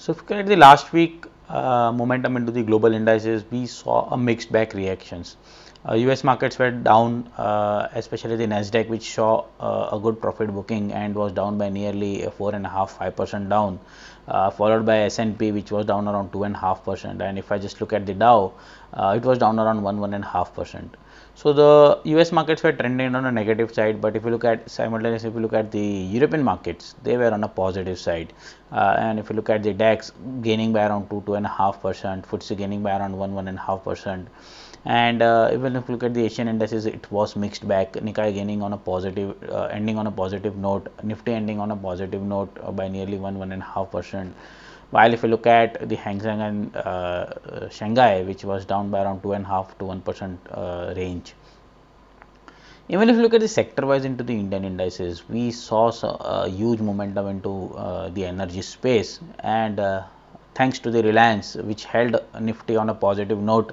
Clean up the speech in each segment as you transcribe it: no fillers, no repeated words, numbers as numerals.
So if you look at the last week momentum into the global indices, we saw a mixed bag reactions. US markets were down, especially the Nasdaq, which saw a good profit booking and was down by nearly 4.5–5% down, followed by S&P, which was down around 2.5%. And if I just look at the Dow, it was down around 1–1.5%. So the US markets were trending on a negative side, but if you look at simultaneously, if you look at the European markets, they were on a positive side. And if you look at the DAX gaining by around 2–2.5%, FTSE gaining by around 1–1.5%. And even if you look at the Asian indices, it was mixed bag. Nikkei gaining on a positive, ending on a positive note. Nifty ending on a positive note by nearly 1–1.5%. While if you look at the Hang Seng and Shanghai, which was down by around 2.5 to 1% range. Even if you look at the sector wise into the Indian indices, we saw a huge momentum into the energy space, and thanks to the Reliance, which held Nifty on a positive note,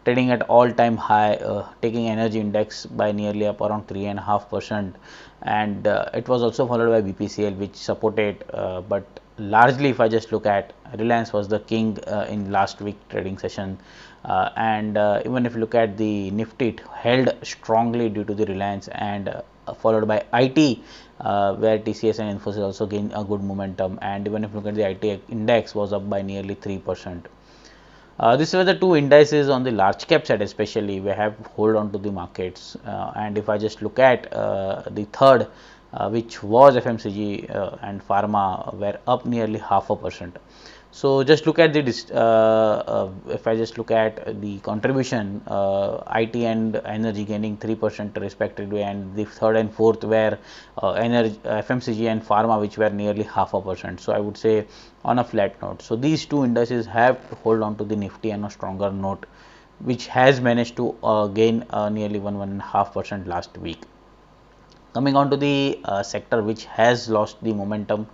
trading at all time high, taking energy index by nearly up around 3.5%, and it was also followed by BPCL, which supported, but largely if I just look at, Reliance was the king in last week trading session, and even if you look at the Nifty, it held strongly due to the Reliance, and followed by IT, where TCS and Infosys also gained a good momentum, and even if you look at the IT index was up by nearly 3%. These were the two indices on the large cap side, especially we have hold on to the markets, and if I just look at the third, which was FMCG and pharma, were up nearly 0.5%. So just look at the if I just look at the contribution, IT and energy gaining 3% respectively, and the third and fourth were energy, FMCG and pharma, which were nearly 0.5%. So I would say on a flat note. So these two indices have to hold on to the Nifty on a stronger note, which has managed to gain nearly 1–1.5% last week. Coming on to the sector which has lost the momentum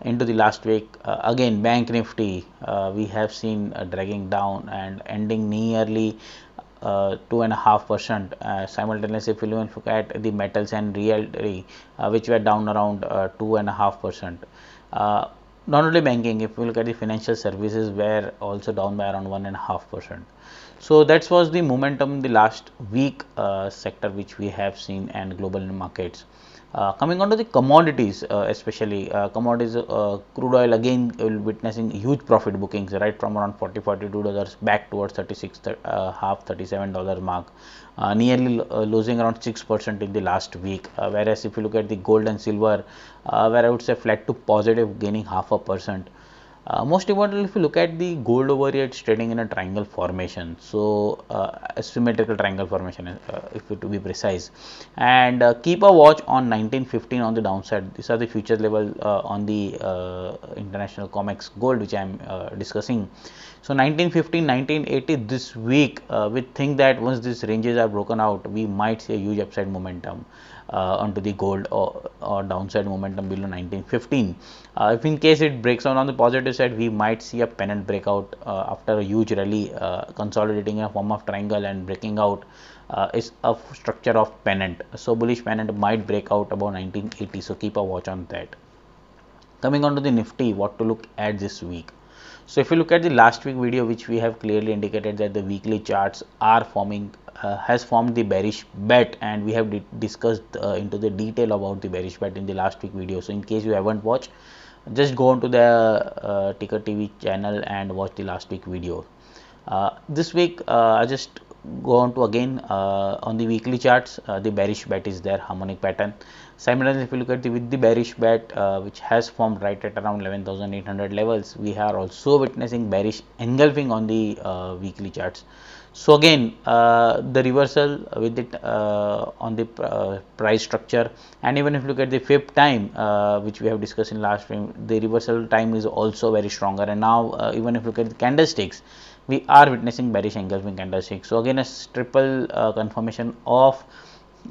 into the last week, again Bank Nifty, we have seen dragging down and ending nearly 2.5%. Simultaneously, if you look at the metals and realty, which were down around 2.5%. Not only banking, if you look at the financial services, were also down by around 1.5%. So that was the momentum in the last week sector which we have seen, and global markets. Coming on to the commodities, especially commodities, crude oil again witnessing huge profit bookings, right from around $40–42 back towards $36.5–37 mark, nearly losing around 6% in the last week. Whereas if you look at the gold and silver, where I would say flat to positive, gaining 0.5%. Most importantly, if you look at the gold over here, it's trading in a triangle formation, so a symmetrical triangle formation, if to be precise, and keep a watch on 1915 on the downside. These are the future level on the international COMEX gold, which I am discussing. So 1915, 1980 this week, we think that once these ranges are broken out, we might see a huge upside momentum onto the gold, or downside momentum below 1915. If in case it breaks down on the positive side, we might see a pennant breakout after a huge rally, consolidating in a form of triangle and breaking out is a structure of pennant. So bullish pennant might break out about 1980. So keep a watch on that. Coming on to the Nifty, what to look at this week. So if you look at the last week video, which we have clearly indicated that the weekly charts are forming, has formed the bearish bet, and we have discussed into the detail about the bearish bet in the last week video. So in case you haven't watched, just go on to the Ticker TV channel and watch the last week video. This week I just go on to again on the weekly charts, the bearish bet is there, harmonic pattern. Similarly, if you look at with the bearish bet, which has formed right at around 11,800 levels, we are also witnessing bearish engulfing on the weekly charts. So again, the reversal with it on the price structure, and even if you look at the fib time, which we have discussed in last time, the reversal time is also very stronger. And now even if you look at the candlesticks, we are witnessing bearish engulfing candlesticks. So again, a triple confirmation of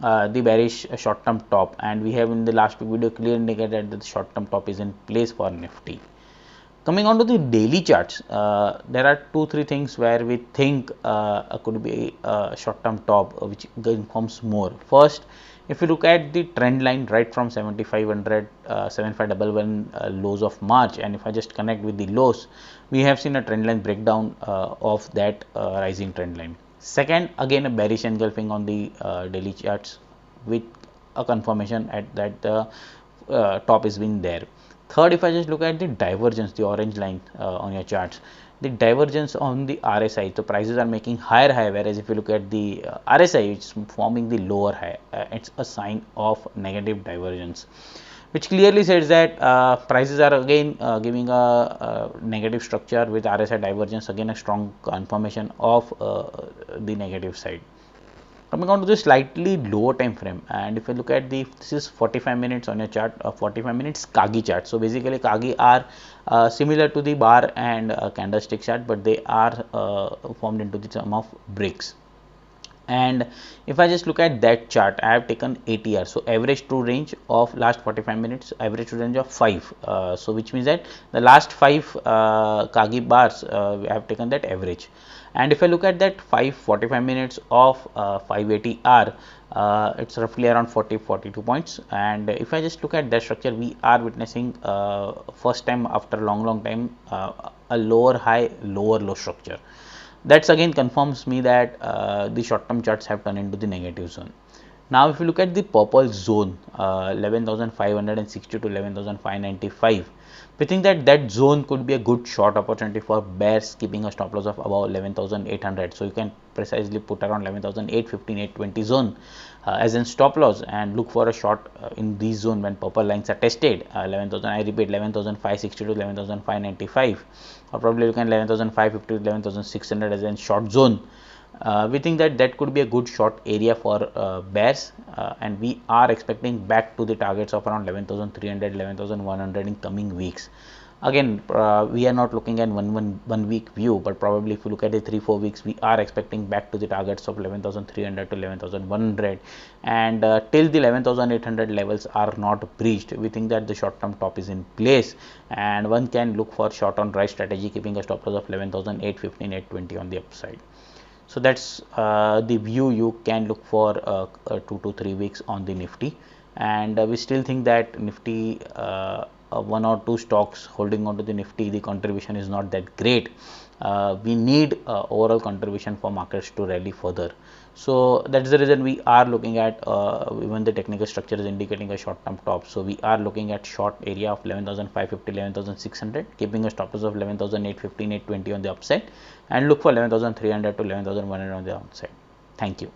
the bearish short term top, and we have in the last video clearly indicated that the short term top is in place for Nifty. Coming on to the daily charts, there are 2–3 things where we think could be a short term top, which informs more. First, If you look at the trend line right from 7500 7511 lows of March, and if I just connect with the lows, we have seen a trend line breakdown of that rising trend line. Second, again a bearish engulfing on the daily charts with a confirmation at that the top is been there. Third, if I just look at the divergence, the orange line on your charts, the divergence on the RSI, the prices are making higher high, whereas if you look at the RSI, which is forming the lower high, it's a sign of negative divergence, which clearly says that prices are again giving a negative structure with RSI divergence, again a strong confirmation of the negative side. Coming on to the slightly lower time frame, and if you look at this is 45 minutes on your chart, 45 minutes Kagi chart. So basically Kagi are similar to the bar and candlestick chart, but they are formed into the sum of bricks. And if I just look at that chart, I have taken ATR, so average true range of last 45 minutes, average true range of 5, so which means that the last 5 Kagi bars I have taken that average. And if I look at that 45 minutes of 580R, it's roughly around 42 points. And if I just look at that structure, we are witnessing first time after long time a lower high lower low structure. That's again confirms me that the short term charts have turned into the negative zone. Now if you look at the purple zone, 11,560 to 11,595, we think that that zone could be a good short opportunity for bears, keeping a stop loss of about 11,800. So you can precisely put around 11,815, 820 zone as in stop loss, and look for a short in this zone when purple lines are tested. 11,000, I repeat, 11,560 to 11,595, or probably you can 11,550 to 11,600 as in short zone. We think that that could be a good short area for bears, and we are expecting back to the targets of around 11,300, 11,100 in coming weeks. Again, we are not looking at one week view, but probably if you look at the 3-4 weeks, we are expecting back to the targets of 11,300 to 11,100, and till the 11,800 levels are not breached, we think that the short term top is in place, and one can look for short on rise strategy, keeping a stop loss of 11,815, 820 on the upside. So that's the view you can look for 2 to 3 weeks on the Nifty, and we still think that Nifty, one or two stocks holding on to the Nifty, the contribution is not that great. We need overall contribution for markets to rally further. So that's the reason we are looking at even the technical structure is indicating a short term top. So we are looking at short area of 11,550, 11,600, keeping a stop loss of 11,815, 820 on the upside, and look for 11,300 to 11,100 on the downside. Thank you.